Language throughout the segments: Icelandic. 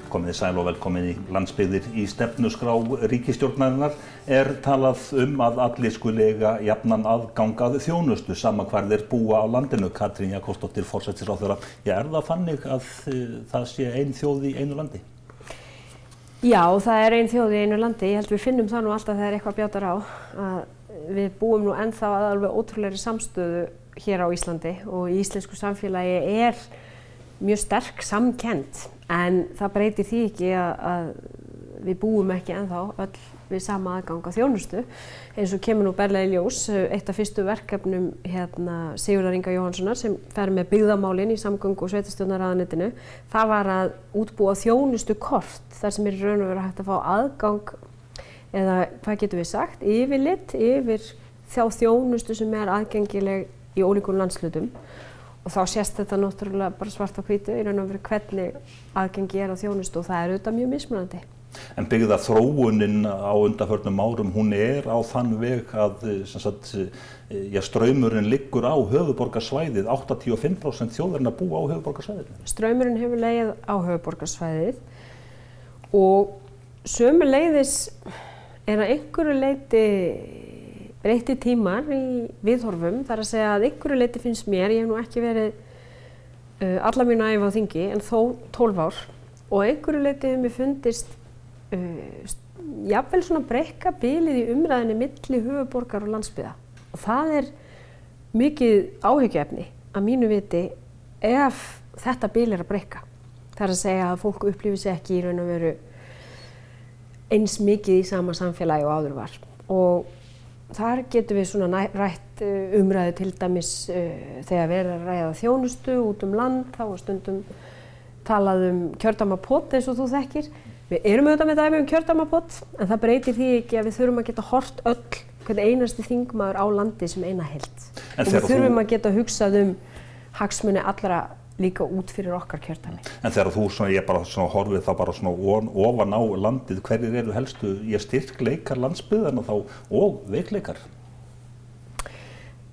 Komið sæl og velkomin í landsbyggðir í stefnuskrá ríkisstjórnarinnar talað að allir skuli eiga jafnan aðgang að þjónustu sama hvar þeir búa á landinu. Katrín Jakobsdóttir, forsætisráðherra. Það þannig að það sé ein þjóð í einu landi? Já, það ein þjóð í einu landi. Ég held við finnum það nú alltaf þegar eitthvað bjátar á. Að við búum nú ennþá að alveg ótrúlegri samstöðu hér á Íslandi og í íslensku samfélagi mjög sterk samkennd. En það breytir því ekki að við búum ekki ennþá öll við sama aðgang að þjónustu. Eins og kemur nú berlega í ljós, eitt af fyrstu verkefnum Sigurðar Inga Jóhannssonar sem fer með byggðamálin í samgöngu- og sveitarstjórnarráðuneytinu, það var að útbúa þjónustukort þar sem í raun og veru hægt að fá aðgang, eða hvað getum við sagt, yfirlit yfir þá þjónustu sem aðgengileg í ólíkum landshlutum. Og þá sést þetta náttúrulega bara svart á hvítu í raun og veru hvernig aðgengi á þjónustu og það auðvitað mjög mismunandi. En byggðaþróunin á undanförnum árum, hún á þann veg að straumurinn liggur á höfuðborgarsvæðið, 85% þjóðarinnar búa á höfuðborgarsvæðið. Straumurinn hefur legið á höfuðborgarsvæðið og sömuleiðis að einhverju leyti breytti tímar í viðhorfum, þar að segja að einhverju leyti finnst mér, ég hef nú ekki verið alla mína ævi á þingi, en þó 12 ár, og einhverju leyti hefur mér fundist jafnvel svona breikka bilið í umræðinni milli höfuðborgar og landsbyggða. Og það mikið áhyggjuefni að mínu viti ef þetta bil að breikka. Það að segja að fólk upplifir sig ekki í raun og veru eins mikið í sama samfélagi og áður var. Og þar getum við svona rætt umræðu til dæmis þegar við að ræða þjónustu út land, þá stundum talað kjördæmapott eins og þú þekkir. Við auðvitað með dæmi kjördæmapott, en það breytir því ekki að við þurfum að geta hort öll hvern einasti þingmaður á landi sem eina heild. Og við þurfum að geta hugsað hagsmuni allra líka út fyrir okkar kjördæmi. En þegar ég horfið þá bara ofan á landið, hverjir eru helstu styrkleikar landsbyggðanna þá og veikleikar?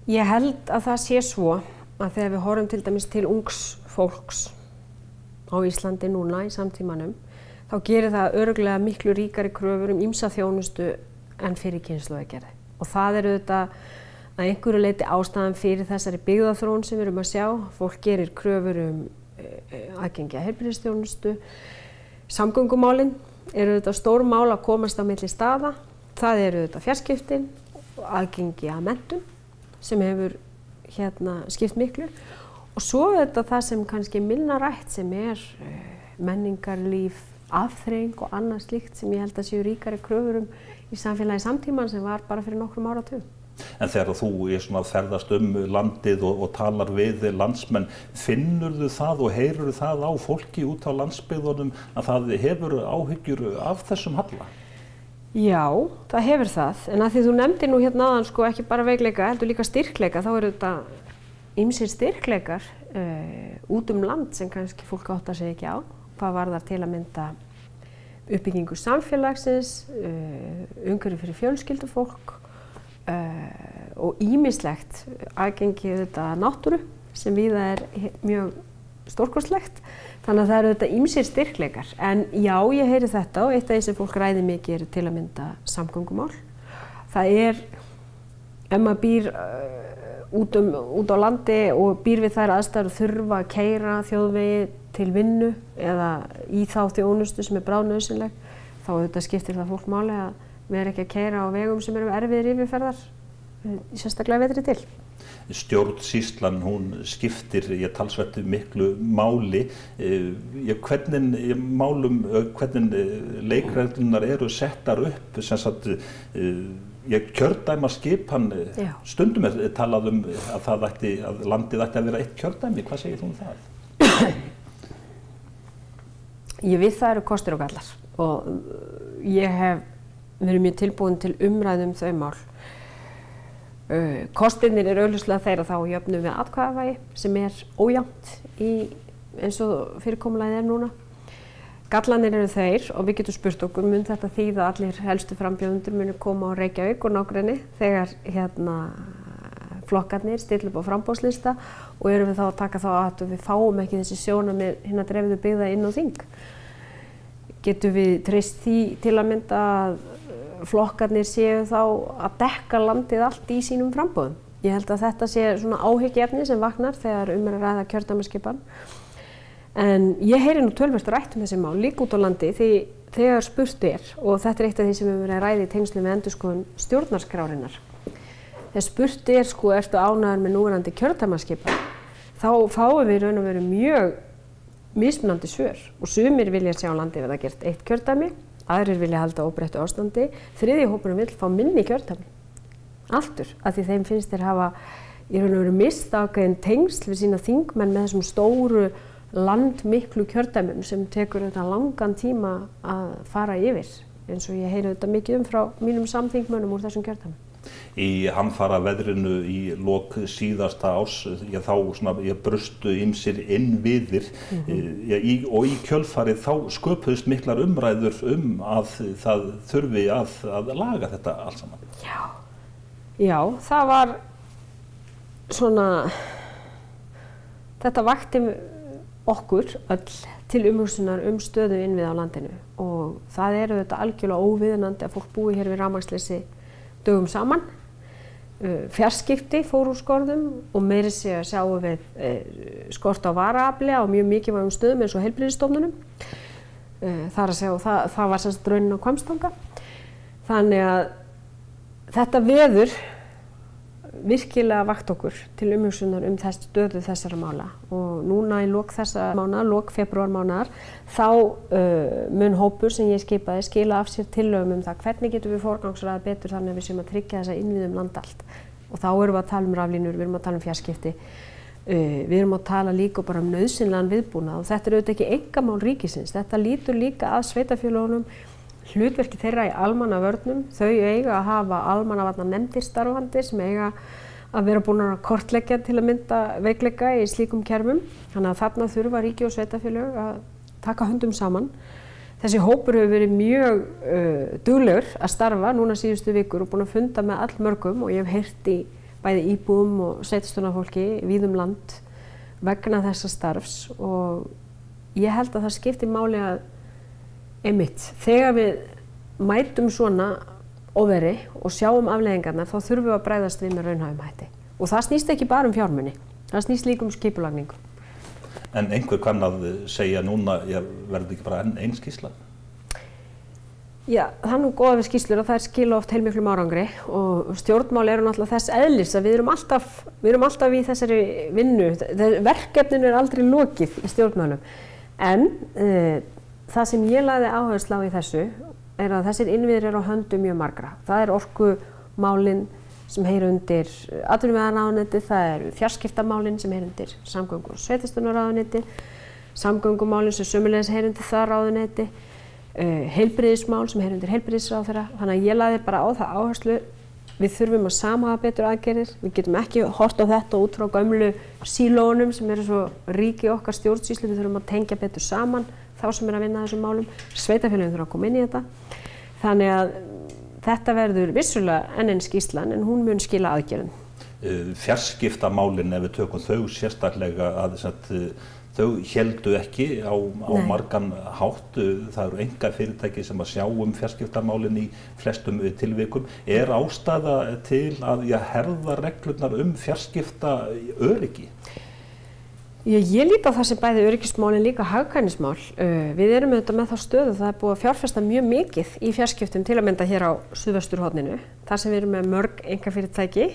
Ég held að það sé svo að þegar við horfum til dæmis til ungs fólks á Íslandi núna í samtímanum, þá gerir það örugglega miklu ríkari kröfur ýmsa þjónustu en fyrir kynslóðagerði. Og það auðvitað að einhverju leyti ástæðan fyrir þessari byggðaþróun sem við erum að sjá. Fólk gerir kröfur aðgengi að heilbrigðisþjónustu. Samgöngumálin auðvitað stór mál að komast á milli staða. Það auðvitað fjarskiptin og aðgengi að menntun sem hefur skipt miklu. Og svo auðvitað það sem kannski minna rætt sem menningarlíf, afþreying og annað slíkt sem ég held að séu ríkari kröfur í samfélagi samtíman sem var bara fyrir nokkrum áratugum. En þegar þú ferðast landið og talar við landsmenn, finnurðu það og heyrurðu það á fólki út á landsbyggðunum að það hefur áhyggjur af þessum halla? Já, það hefur það. En að því þú nefndir nú áðan ekki bara veikleika, heldur líka styrkleika, þá þetta ýmsir styrkleikar út land sem kannski fólk áttar sig ekki á. Hvað varðar til að mynda uppbyggingu samfélagsins, umhverfi fyrir fjölskyldufólk og ýmislegt aðgengi náttúru sem víða mjög stórkostlegt. Þannig að það eru ýmsir styrkleikar. En já, ég heyri þetta og eitt af því sem fólk ræðir mikið til að mynda samgöngumál. Það ef maður býr út á landi og býr við þær aðstæður og þurfa að keyra þjóðvegi til vinnu eða í þá þjónustu sem bráðnauðsynleg, þá skiptir það fólk máli að vera ekki að keyra á vegum sem eru erfiðir yfirferðar, sérstaklega vetri til. Stjórnsýslan, hún skiptir talsvert miklu máli. Hvernig leikreglurnar eru settar upp, kjördæmaskipan, stundum talað að landið ætti að vera eitt kjördæmi. Hvað segir þú það? Ég við það eru kostir og gallar og ég hef verið mjög tilbúin til umræðu þau mál. Kostirnir augljóslega þeirra þá jöfnum við atkvæðavægi sem ójafnt eins og fyrirkomulagið núna. Gallarnir eru þeir og við getum spurt okkur mun þetta þýða allir helstu frambjóðendur munu koma á Reykjavík og nágrenni þegar flokkarnir stilla upp á framboðslista og erum við þá að taka þá að við fáum ekki þessi sjónarmið hinna dreifðu byggða inn á þing. getum við treyst því til að mynda að flokkarnir séu þá að dekka landið allt í sínum framboðum. Ég held að þetta sé svona áhyggjuefni sem vaknar þegar að ræða kjördæmaskipan. En ég heyri nú töluvert rætt þessi mál líka út á landi því þegar spurt og þetta eitt af því sem við verið að ræða í tengslum við endurskoðun stjórnarskrárinnar. Þegar spurt ertu ánægður með núverandi kjördæmaskipan, þá fáum við raun og veru mjög mismunandi svör og sumir vilja sjá landið verða gert eitt kjördæmi, aðrir vilja halda óbreyttu ástandi, þriðji hópurinn vill fá minni kjördæmi. Aftur, af því þeim finnst þeir hafa í raun og veru mist ákveðin tengsl við sína þingmenn með þessum stóru landmiklu kjördæmum sem tekur þetta langan tíma að fara yfir, eins og ég heyri þetta mikið frá mínum samþingmönnum úr þessum kjördæmum. Í hamfaraveðrinu í lok síðasta árs, þá brustu ýmsir innviðir og í kjölfarið þá sköpuðust miklar umræður að það þurfi að laga þetta allt saman. Já, það var svona, þetta vakti okkur öll til umhugsunar stöðu innviða á landinu og það þetta algjörlega óviðunandi að fólk búi hér við rafmagnsleysi dögum saman. Fjarskipti fór úr skorðum og meira sé að sjáum við skort á varaafli á mjög mikilvægum stöðum eins og heilbrigðisstofnunum. Það var sem sagt raunin á Hvammstanga. Þannig að þetta veður virkilega vakt okkur til umhugsunar stöðu þessara mála og núna í lok þessa mánaðar, lok febrúarmánaðar, þá mun hópur sem ég skipaði skila af sér tillögum það hvernig getum við forgangsraða betur þannig að við séum að tryggja þessa innviði land allt. Og þá erum við að tala raflínur, við erum að tala fjarskipti, við erum að tala líka bara nauðsynlegan viðbúnað og þetta auðvitað ekki einkamál ríkisins, þetta lítur líka að sveitarfélögunum, hlutverki þeirra í almannavörnum, þau eiga að hafa almannavarnanefndir starfandi sem eiga að vera búin að kortleggja til að mynda veikleika í slíkum kerfum. Þannig að þarna þurfa ríki og sveitarfélög að taka höndum saman. Þessi hópur hefur verið mjög duglegur að starfa núna síðustu vikur og búin að funda með allmörgum og ég hef heyrt í bæði íbúum og sveitarstjórnarfólki víðum land vegna þessa starfs og ég held að það skiptir máli að einmitt, þegar við mætum svona óveri og sjáum afleiðingarnar þá þurfum við að bregðast við með raunhæfum hætti. Og það snýst ekki bara fjármuni, það snýst líka skipulagningu. En einhver kann að segja núna, verður ekki bara enn skýrsla? Já, það nú góða við skýrslur að það skila oft heilmiklum árangri og stjórnmál eru náttúrulega þess eðlis að við erum alltaf í þessari vinnu. Verkefninu aldrei lokið í stjórnmálum. En það sem ég lagði áherslu á í þessu að þessir innviðir eru á höndum mjög margra. Það orkumálin sem heyra undir atvinnuvegaráðuneytið, það eru fjarskiptamálin sem heyra undir samgöngu- og sveitarstjórnarráðuneytið, samgöngumálin sem sömuleiðis heyra undir það ráðuneyti, heilbrigðismál sem heyra undir heilbrigðisráðherra. Þannig að ég lagði bara á það áherslu, við þurfum að samhafa betur aðgerðir, við getum ekki hort á þetta út frá gömlu sílónum sem eru svo rík í okkar stjórnsýslu, við þurfum að tengja betur saman þá sem að vinna þessum málum, sveitarfélögin þurfa að koma inn í þetta. Þannig að þetta verður vissulega enn skýrslan en hún mun skila aðgerðum. Fjarskiptamálin, ef við tökum þau sérstaklega að þau héldu ekki á margan hátt, það eru einkafyrirtæki sem að sjá fjarskiptamálin í flestum tilvikum. Er ástæða til að herða reglurnar fjarskipta öryggi? Ég lít á það sem bæði öryggismál en líka hagkvæmnismál. Við erum auðvitað með þá stöðu það er búið að fjárfesta mjög mikið í fjarskiptum til að mynda hér á suðvesturhorninu þar sem við erum með mörg einkafyrirtæki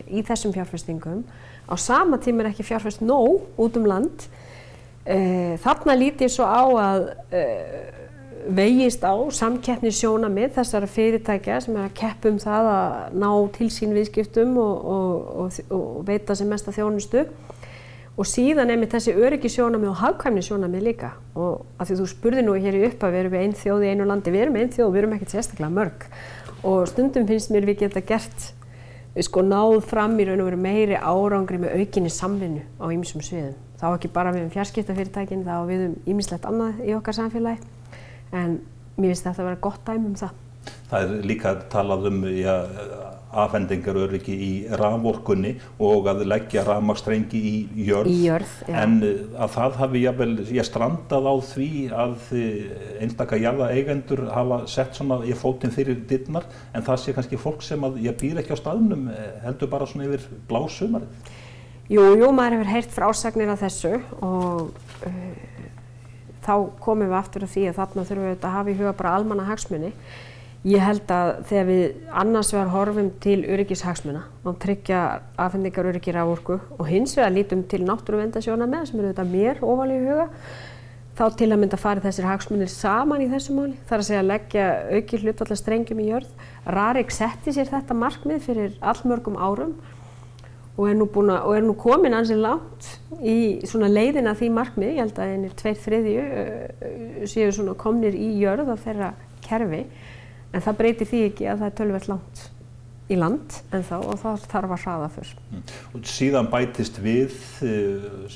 í þessum fjárfestingum. Á sama tíma ekki fjárfest nóg út land. Þarna lít ég svo á að vegist á samkeppnissjónarmið þessara fyrirtækja sem að keppa það að ná til sín viðskiptum og veita sem mesta þjónustu. Og síðan einmitt þessi öryggissjónarmið og hagkvæmnissjónarmið líka. Og af því þú spurði nú hér í upphafi, erum við ein þjóð í einu landi, við erum ein þjóð, við erum ekkert sérstaklega mörg. Og stundum finnst mér við geta gert, náð fram í raun og veru meiri árangri með aukinni samvinnu á ýmsum sviðum. Þá ekki bara við fjarskiptafyrirtækin, þá við ýmislegt annað í okkar samfélagi. En mér finnst þetta að vera gott dæmi það. Það líka talað afhendingaröryggi í raforkunni og að leggja rafmagnsstrengi í jörð, en að það hafi jafnvel strandað á því að einstaka jarðaeigendur hafa sett svona í fótinn fyrir dyrnar, en það sé kannski fólk sem að býr ekki á staðnum, heldur bara svona yfir blásumarið. Jú, maður hefur heyrt frásagnir af þessu og þá komum við aftur að því að þarna þurfum við að hafa í huga bara almannahagsmuni. Ég held að þegar við annars vegar horfum til öryggishagsmuna og tryggja afhendingaröryggi raforku og hins vegar lítum til náttúruverndarsjónarmiða sem eru þetta mér ofarlega í huga, þá til að mynda fari þessir hagsmunir saman í þessu máli. Það er að segja að leggja aukið hlutfall strengjum í jörð. RARIK setti sér þetta markmið fyrir allmörgum árum og er nú komin ansi langt í svona leiðina því markmið. Ég held að einir 2/3 séu svona komnir í jörð af þeirra kerfi, en það breytir því ekki að það er töluvert langt í land ennþá og það þarf að hraða fyrr. Og síðan bætist við,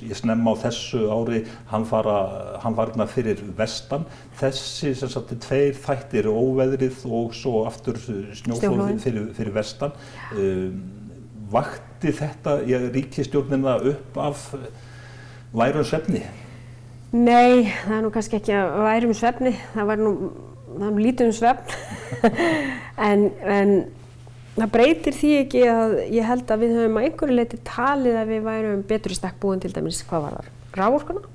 ég snemma á þessu ári, hamfarirnar fyrir vestan. Þessi sem sagt tveir þættir, óveðrið og svo aftur snjóflóðið fyrir vestan. Vakti þetta ríkisstjórnina upp af værum svefni? Nei, það er nú kannski ekki að værum svefni, það var nú lítið svefn, en það breytir því ekki að ég held að við höfum að einhverju leyti talið að við værum betur í stakk búin til dæmis hvað varðar raforkuna.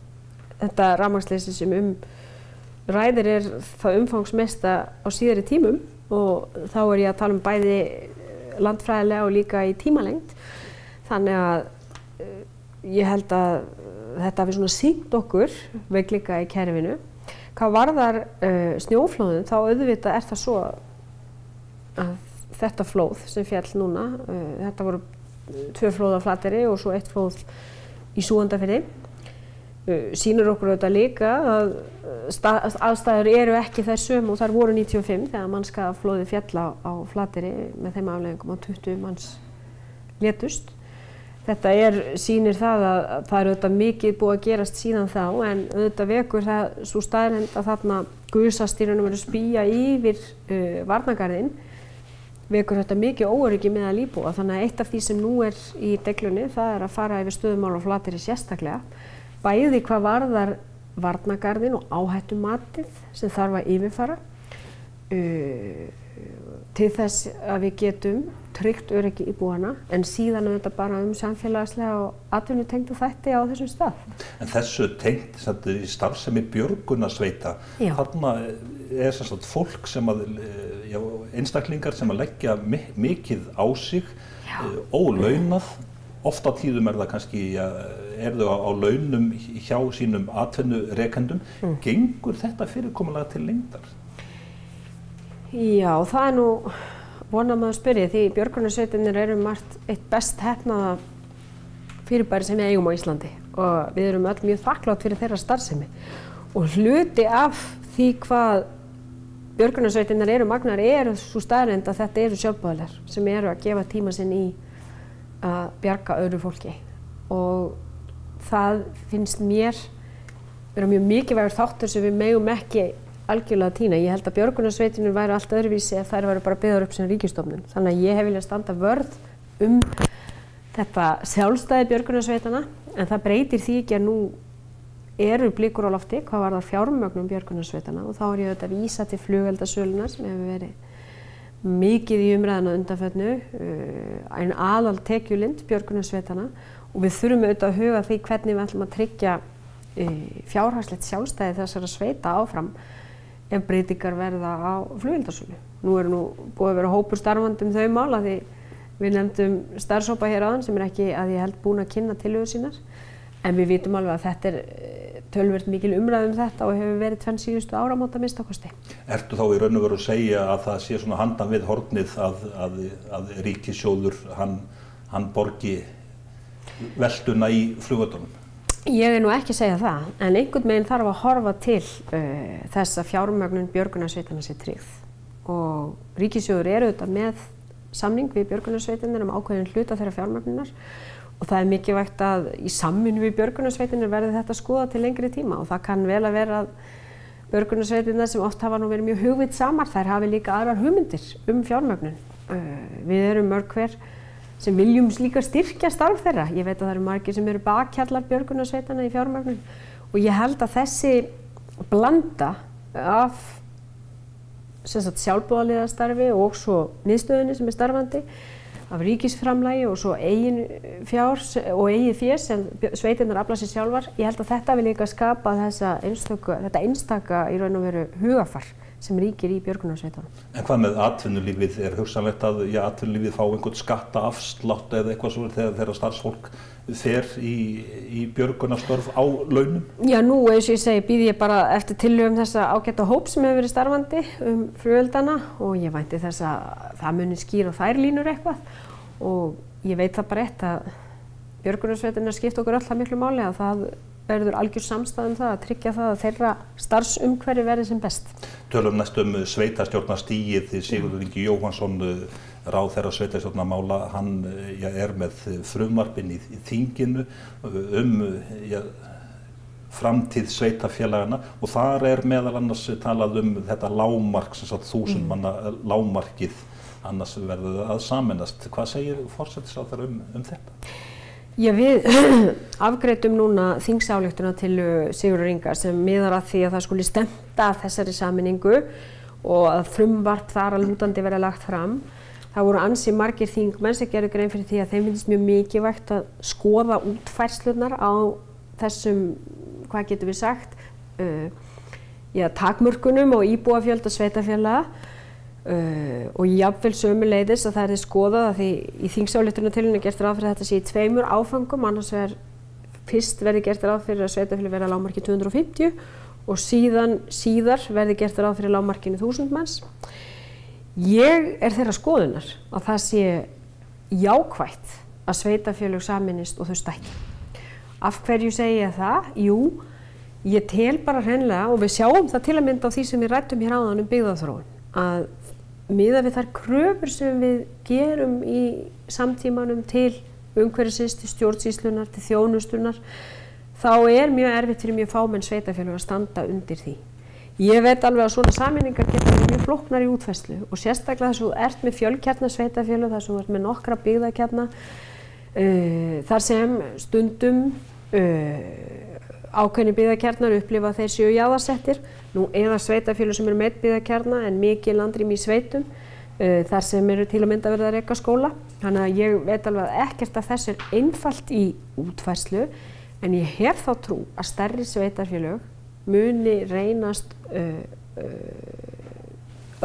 Þetta rafmagnsleysi sem ræðir er það umfangsmesta á síðari tímum og þá er ég að tala bæði landfræðilega og líka í tímalengd. Þannig að ég held að þetta hafi svona sýnt okkur veikleika í kerfinu. Hvað varðar snjóflóðin, þá auðvitað er það svo að þetta flóð sem fjall núna, þetta voru 2 flóð á Flateyri og svo 1 flóð í Súgandafirði, sýnir okkur auðvitað líka að aðstæður eru ekki þær sömu og þær voru 95 þegar mannskaðaflóðið fjall á Flateyri með þeim afleiðingum að 20 manns létust. Þetta sýnir það að það er auðvitað mikið búið að gerast síðan þá, en auðvitað vekur það svo staðreynd að þarna gusastýrunum eru spýja yfir varnargarðinn, vekur þetta mikið óöryggi meðal íbúa. Þannig að eitt af því sem nú er í deglunni, það er að fara yfir stöðumál á Flateyri sérstaklega, bæði hvað varðar varnargarðinn og áhættumatið sem þarf að yfirfara til þess að við getum tryggt öryggi íbúana, en síðan auðvitað bara samfélagslega og atvinnutengda þætti á þessum stað. En þessu tengt í starfsemi björgunarsveita, þarna sem sagt fólk sem einstaklingar sem að leggja mikið á sig, ólaunað, oft á tíðum það kannski, þau á launum hjá sínum atvinnurekendum. Gengur þetta fyrirkomulega til lengdar? Já, það nú vona maður spyrja, því björgunarsveitirnir eru margt eitt best heppnaða fyrirbæri sem við eigum á Íslandi og við erum öll mjög þakklátt fyrir þeirra starfsemi. Og hluti af því hvað björgunarsveitirnir eru magnar svo staðreynd að þetta eru sjálfboðaliðar sem eru að gefa tíma sinn í að bjarga öðru fólki. Og það finnst mér vera mjög mikilvægur þáttur sem við megum ekki algjörlega týna. Ég held að björgunarsveitirnir væru allt öðruvísi ef þær væru bara byggðar upp sem ríkisstofnun. Þannig að ég hef viljað standa vörð þetta sjálfstæði björgunarsveitana, en það breytir því ekki að nú eru blikur á lofti hvað varðar fjármögnun björgunarsveitana, og þá ég auðvitað að vísa til flugeldasölunnar sem hefur verið mikið í umræðuna undanförnu, ein aðal tekjulind björgunarsveitana, og við þurfum auðvitað að huga því hvernig við ætlum að tryggja fjárhagslegt sjálfstæði þessara sveita áfram ef breytingar verða á flugeldasölu. Nú búið að vera hópur starfandi þau mál, að því við nefndum starfshópa hér áðan sem ekki að ég held búin að kynna tillögur sínar, en við vitum alveg að þetta töluvert mikil umræða þetta og hefur verið 2 síðustu áramót að minnsta kosti. Ertu þá í raun og veru að segja að það sé svona handan við hornið að ríkissjóður hann borgi veltuna í flugvöllunum? Ég nú ekki að segja það, en einhvern veginn þarf að horfa til þess að fjármögnun björgunarsveitanna sé tryggð. Og ríkissjóður auðvitað með samning við björgunarsveitirnar ákveðin hluta þeirra fjármögnunar, og það mikilvægt að í samvinnu við björgunarsveitirnar verði þetta skoðað til lengri tíma, og það kann vel að vera að björgunarsveitirnar sem oft hafa nú verið mjög hugvitsamar, þær hafi líka aðrar hugmyndir fjármögnun. Við erum mörg hver sem viljum líka styrkja starf þeirra. Ég veit að það eru margir sem eru bakhjallar björgunarsveitanna í fjármögnun og ég held að þessi blanda af sjálfboðaliðastarfi og svo miðstöðinni sem starfandi, af ríkisframlagi og svo eigin fjár og eigið fé sem sveitirnar afla sér sjálfar. Ég held að þetta vil líka skapa þetta einstaka í raun og veru hugafar sem ríkir í björgunarsveitunum. En hvað með atvinnulífið? Hugsanlegt að atvinnulífið fá einhvern skattaafslátt eða eitthvað svo þegar starfsfólk fer í björgunarstörf á launum? Já, nú eins og ég segi býð ég bara eftir tillögum þessa ágæta hóp sem hefur verið starfandi flugeldana og ég vænti þess að það muni skýra þær línur eitthvað og ég veit það bara að björgunarsveitirnar skipta okkur öll það miklu máli að það verður algjör samstæð það að tryggja það að þeirra starfsumhverfi verði sem best. Tölum næst sveitarstjórnarstigið. Sigurður Ingi Jóhannsson, ráðherra sveitarstjórnarmála, hann er með frumvarpinn í þinginu framtíð sveitarfélagana og þar er meðal annars talað þetta lágmark, 1000 manna lágmarkið, annars verður það að sameinast. Hvað segir forsætisráðherra þetta? Já, við afgreiddum núna þingsályktunartillögu Sigurðar Inga sem miðar að því að það skuli stefna að þessari sameiningu og að frumvarp þar að lútandi verði lagt fram. Það voru ansi margir þingmenn sem gerðu grein fyrir því að þeim finnst mjög mikilvægt að skoða útfærslurnar á þessum, hvað getum við sagt, takmörkunum og íbúafjölda sveitarfélaga. Og jafnvel sömuleiðis að það er skoðað að því í þingsályktunartillögunni er gert ráð fyrir að þetta sé í 2 áfangum, annars fyrst verði gert ráð fyrir að sveitarfélög verði að lágmarki 250 og síðar verði gert ráð fyrir lágmarkinu 1000 manns. Ég er þeirra skoðunar að það sé jákvætt að sveitarfélög sameinist og þau stækki. Af hverju segi ég það? Jú, ég tel bara hreinlega og við sjáum það til að mynda á því sem við ræddum hér áðan byggðaþróun að miðað við þær kröfur sem við gerum í samtímanum til umhverfisins, til stjórnsýslunar, til þjónustunar, þá er mjög erfitt fyrir mjög fámenn sveitarfélög að standa undir því. Ég veit alveg að svona sameiningar geta verið mjög flóknar í útfærslu og sérstaklega þess að þú ert með fjölkjarnasveitarfélög, þar sem þú ert með nokkra byggðakjarna, þar sem stundum ákveðnir byggðakjarnar upplifa þeir séu jaðarsettir, eða sveitarfélög sem eru með byggðakjarna en mikið landrými í sveitum, þar sem eru til að mynda verið að reka skóla. Þannig að ég veit alveg að ekkert af þessu er einfalt í útfærslu, en ég hef þá trú að stærri sveitarfélög muni reynast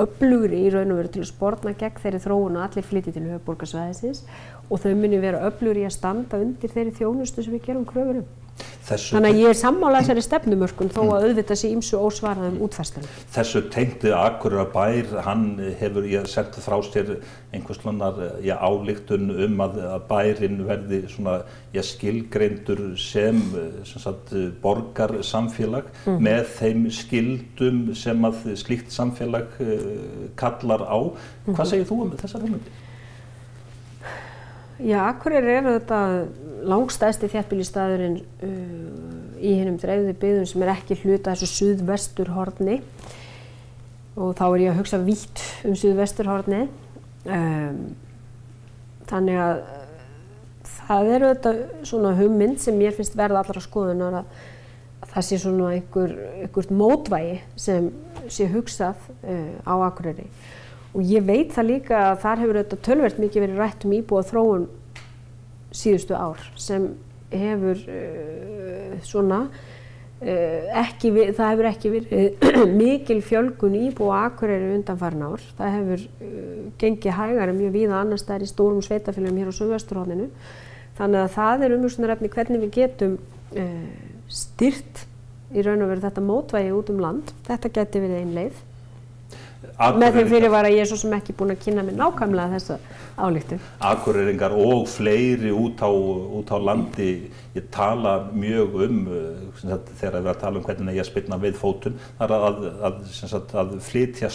öflugri í raun og veru til að sporna gegn þeirri þróun að allir flytji til höfuðborgarsvæðisins og þau muni vera öflugri að standa undir þeirri þjónustu sem við gerum kröfur Þannig að ég er sammála þessari stefnumörkun þó að auðvitað sé ýmsu ósvarað útfærslunum. Þessu tengdi Akureyrarbær, hann hefur sent frá sér einhvers konar ályktun að bærinn verði svona skilgreindur sem sagt, borgarsamfélag með þeim skildum sem að slíkt samfélag kallar á. Hvað segir þú þessar hugmyndir? Já, Akureyri er þetta langstærsti þéttbýlisstaðurinn í hinum dreifðu byggðum sem er ekki hluta þessu suðvesturhorni og þá er ég að hugsa vítt suðvesturhorni. Þannig að það er þetta svona hugmynd sem mér finnst verða allra skoðunar að það sé svona einhvert mótvægi sem sé hugsað á Akureyri. Og ég veit það líka að þar hefur þetta töluvert mikið verið rætt íbúa þróun síðustu ár sem hefur það hefur ekki verið mikil fjölgun íbúa Akureyri undanfarin ár. Það hefur gengið hægari mjög víða annars staðar í stórum sveitarfélögum hér á suðvesturhorninu. Þannig að það er umhugsunarefni hvernig við getum styrkt í raun og veru þetta mótvægi út land. Þetta gæti verið ein leið. Með þeim fyrirvara ég er svo sem ekki búin að kynna mér nákvæmlega þessa ályktun. Akureyringar og fleiri út á landi tala mjög þegar við að tala hvernig eigi að spyrna við fótinn, það er að flytja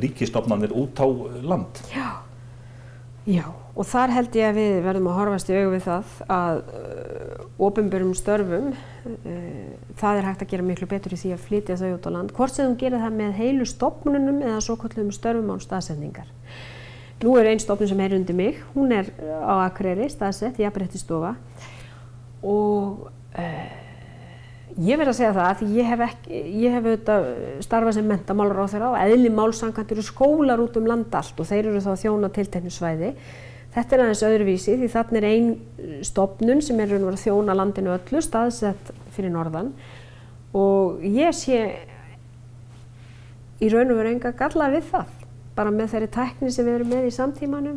ríkisstofnanir út á land. Já, og þar held ég að við verðum að horfast í augu við það að opinberum störfum, það er hægt að gera miklu betur í því að flytja þau út á land. Hvort sem þú gerir það með heilu stofnunum eða svokölluðum störfum án staðsetningar. Nú er ein stofnun sem undir mig, hún á Akureyri, staðsett, Jafnréttisstofa og ég verð að segja það að því ég hef auðvitað starfað sem menntamálaráðherra og eðli máls samkvæmt eru skólar út land allt og þeir eru þá að þjóna tilteknu svæði. Þetta aðeins öðruvísi því þarna ein stofnun sem að þjóna landinu öllu, staðsett fyrir norðan og ég sé í raun og veru enga galla við það. Bara með þeirri tækni sem við erum með í samtímanum,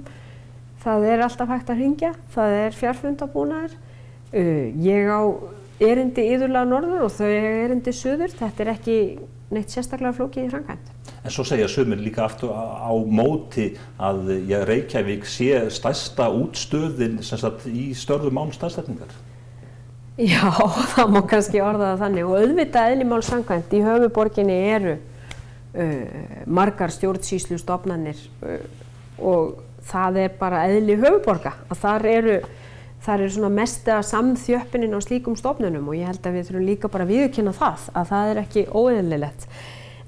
það alltaf hægt að hringja, það fjarfundabúnaður. Ég á erindi iðulega norður og þau erindi suður, þetta ekki neitt sérstaklega flókið í framkvæmd. En svo segja sumir líka aftur á móti að Reykjavík sé stærsta útstöðin í störfum án staðsetningar. Já, það má kannski orða það þannig og auðvitað eðli máls samkvæmt í höfuðborginni eru margar stjórnsýslustofnanir og það bara eðli höfuðborga að þar eru svona mesta samþjöppunin á slíkum stofnunum og ég held að við þurfum líka bara að viðurkenna að það ekki óeðlilegt.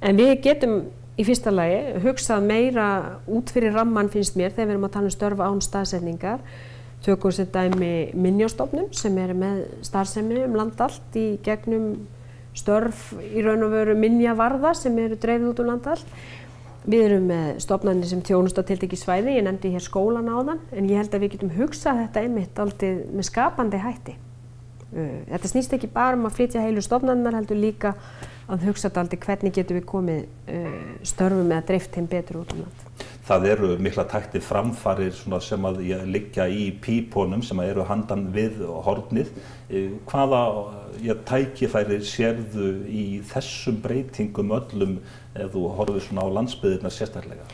En við getum í fyrsta lagi hugsað meira út fyrir ramman finnst mér þegar við erum að tala störf án staðsetningar. Tökum sem dæmi Minjastofnun sem með starfsemi land allt í gegnum störf í raun og veru minjavarða sem eru dreifð út land allt. Við erum með stofnanir sem þjónusta tiltekið svæði, ég nefndi hér skólan áðan, en ég held að við getum hugsað þetta einmitt aldrei með skapandi hætti. Þetta snýst ekki bara að flytja heilu stofnanirnar, heldur líka að hugsa þetta aldrei hvernig getum við komið störfum eða dreift þeim betur út land. Það eru mikla tækni framfarir sem að liggja í pípunum sem eru handan við hornið. Hvaða tækifæri sérðu í þessum breytingum öllum ef þú horfir á landsbyggðirnar sérstaklega?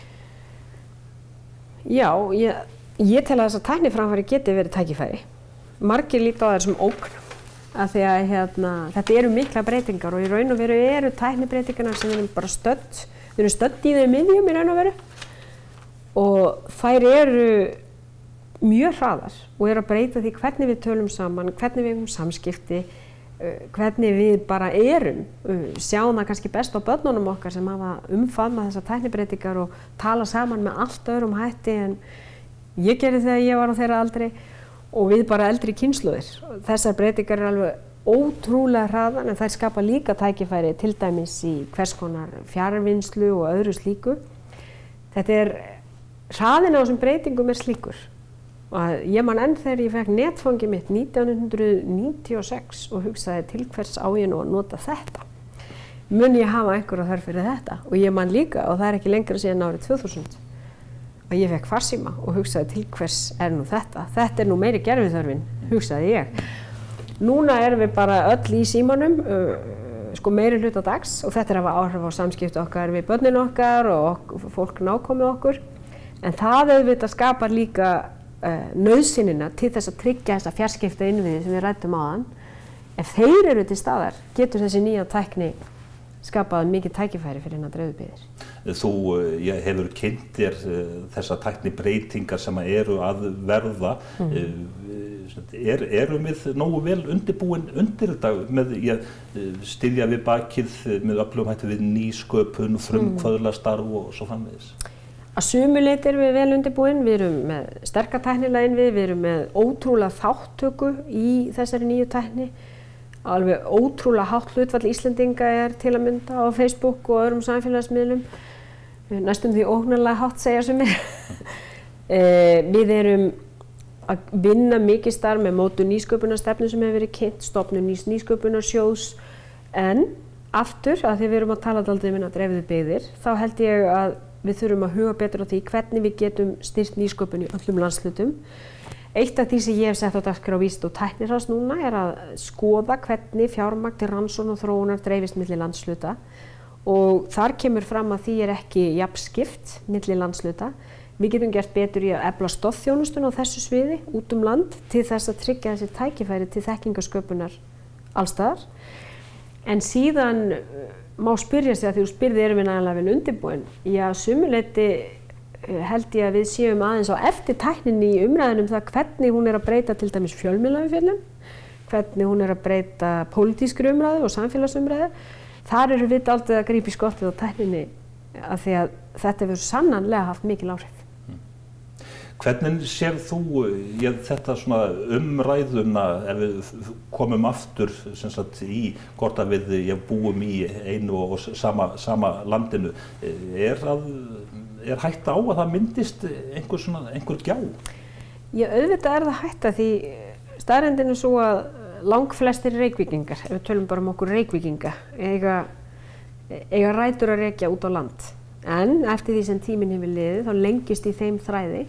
Já, ég tel að þessar tækniframfarir geti verið tækifæri. Margir líta á þær sem ógn af því að þetta eru mikla breytingar og í raun og veru eru tæknibreytingarnar sem við erum bara stödd í þeim miðjum í raun og veru. Og þær eru mjög hraðar og eru að breyta því hvernig við tölum saman, hvernig við eigum samskipti, hvernig við bara erum. Sjáum það kannski best á börnunum okkar sem hafa umfaðmað þessar tæknibreytingar og tala saman með allt öðrum hætti en ég gerði þegar ég var á þeirra aldri og við bara eldri kynslóðir. Þessar breytingar eru alveg ótrúlega hraðar en þær skapa líka tækifæri til dæmis í hvers konar fjarvinnslu og öðru slíku. Hraðinn á þessum breytingum slíkur. Og ég man enn þegar ég fekk netfangið mitt 1996 og hugsaði til hvers á ég nú að nota þetta. Mun ég hafa einhverja þörf fyrir þetta? Og ég man líka, og það ekki lengra síðan árið 2000, að ég fekk farsíma og hugsaði til hvers nú þetta? Þetta nú meiri gerviþörfin, hugsaði ég. Núna erum við bara öll í símanum, meiri hluta dags og þetta hafa áhrif á samskipti okkar við börnin okkar og fólk nákomið okkur. En það auðvitað skapar líka nauðsynina til þess að tryggja þessa fjarskipta innviði sem við ræddum áðan. Ef þeir eru til staðar, getur þessi nýja tækni skapað mikið tækifæri fyrir hinnar dreifðu byggðir. Þú hefur kynnt þér þessa tæknibreytingar sem eru að verða. Erum við nógu vel undirbúin undir þetta með styðja við bakið með öflugum hætti við nýsköpun, frumkvöðlastarf og svo framvegis? Að sumu leyti erum við vel undirbúin, við erum með sterka tæknilega innviði, við erum með ótrúlega þáttöku í þessari nýju tækni. Alveg ótrúlega hátt hlutfall Íslendinga til að mynda á Facebook og öðrum samfélagsmiðlum. Næstum því óhugnarlega hátt segja sumir. Við erum að vinna mikið starf með mótun nýsköpunarstefnu sem hefur verið kynnt, stofnun nýsköpunarsjóðs. En aftur, að því við erum að tala dálítið um dreifðu byggðir, þá held ég að við þurfum að huga betur á því hvernig við getum styrkt nýsköpun í öllum landshlutum. Eitt af því sem ég hef sett á dagskrá Vísinda- og tækniráðs núna að skoða hvernig fjármagn til rannsókna og þróunar dreifist milli landshluta og þar kemur fram að því ekki jafnskipt milli landshluta. Við getum gert betur í að efla stoðþjónustuna á þessu sviði út land til þess að tryggja þessi tækifæri til þekkingasköpunar allstaðar. En síðan má spyrja sig að því þú spyrði erum við nægilega vel undirbúin. Já, sumuleyti held ég að við séum aðeins á eftir tækninni í umræðunum það hvernig hún að breyta til dæmis fjölmiðlaumfjöllun, hvernig hún að breyta pólitískri umræðu og samfélagsumræðu. Þar eru við aldrei að grípa í skottið á tækninni af því að þetta hefur sannanlega haft mikil áhrif. Hvernig sér þú þetta svona umræðuna ef við komum aftur sem sagt í hvort að við búum í einu og sama landinu, er hætta á að það myndist einhver gjá? Já, auðvitað það hætta því staðreyndin svo að langflestir Reykvíkingar, ef við tölum bara okkur Reykvíkinga, eiga rætur að rekja út á land. En eftir því sem tíminn hefur liðið þá lengist í þeim þræði.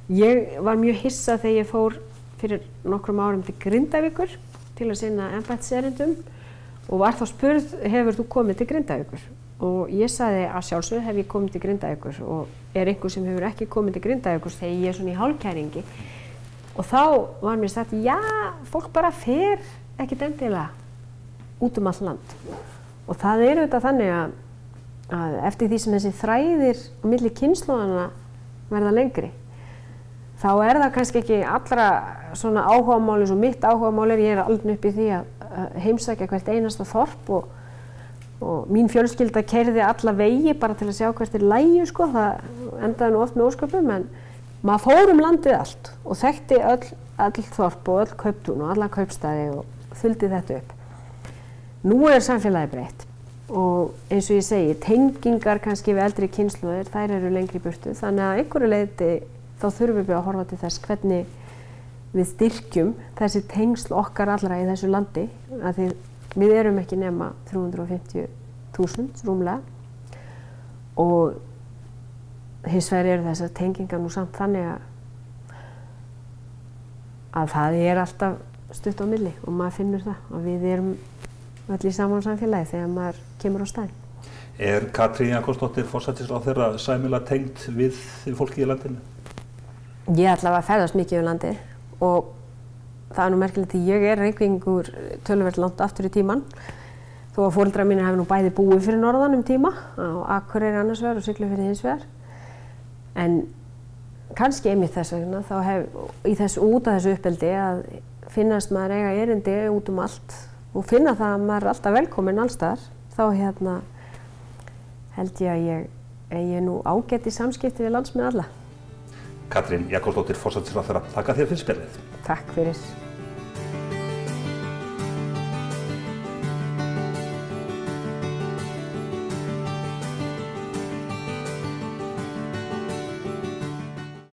Ég var mjög hissa þegar ég fór fyrir nokkrum árum til Grindavíkur til að sinna embættiserindum og var þá spurð, hefur þú komið til Grindavíkur? Og ég sagði að sjálfsögðu hef ég komið til Grindavíkur og einhver sem hefur ekki komið til Grindavíkur þegar ég svona í hálfkæringi. Og þá var mér sagt, já, fólk bara fer ekkert endilega út all land. Og það auðvitað þannig að eftir því sem þessi þræðir á milli kynslóðanna verða lengri, þá það kannski ekki allra svona áhugamáli eins og mitt áhugamál ég alveg upp í því að heimsækja hvert einasta þorp og mín fjölskylda keyrði alla vegi bara til að sjá hvert lægi, sko, það endaði nú oft með ósköpum, en maður fór landið allt og þekkti öll þorp og öll kauptún og alla kaupstaði og fylgdi þetta upp. Nú samfélagið breytt og eins og ég segi, tengingar kannski við eldri kynslóðir, þær eru lengri í burtu, þannig að einhverju leyti þá þurfum við að horfa til þess hvernig við styrkjum þessi tengsl okkar allra í þessu landi, af því við erum ekki nema 350.000 rúmlega og hins vegar eru þessar tengingar nú samt þannig að það alltaf stutt á milli og maður finnur það og við erum öll í saman samfélagi þegar maður kemur á staðinn. Katrín Jakobsdóttir, forsætisráðherra, sæmilega tengd við fólkið í landinu? Ég allavega ferðast mikið landið og það nú merkilegt því ég Reykvíkingur töluvert langt aftur í tímann þó að foreldrar mínir hafi nú bæði búið fyrir norðan tíma á Akureyri annars vegar og Siglufirði hins vegar. En kannski einmitt þess vegna þá út af þessu uppeldi að finnast maður eiga erindi út allt og finna það að maður alltaf velkominn allstaðar, þá held ég að ég eigi nú ágætt í samskipti við landsmenn alla. Katrín Jakobsdóttir, forsætisráðherra, þakka þér fyrir spjallið. Takk fyrir.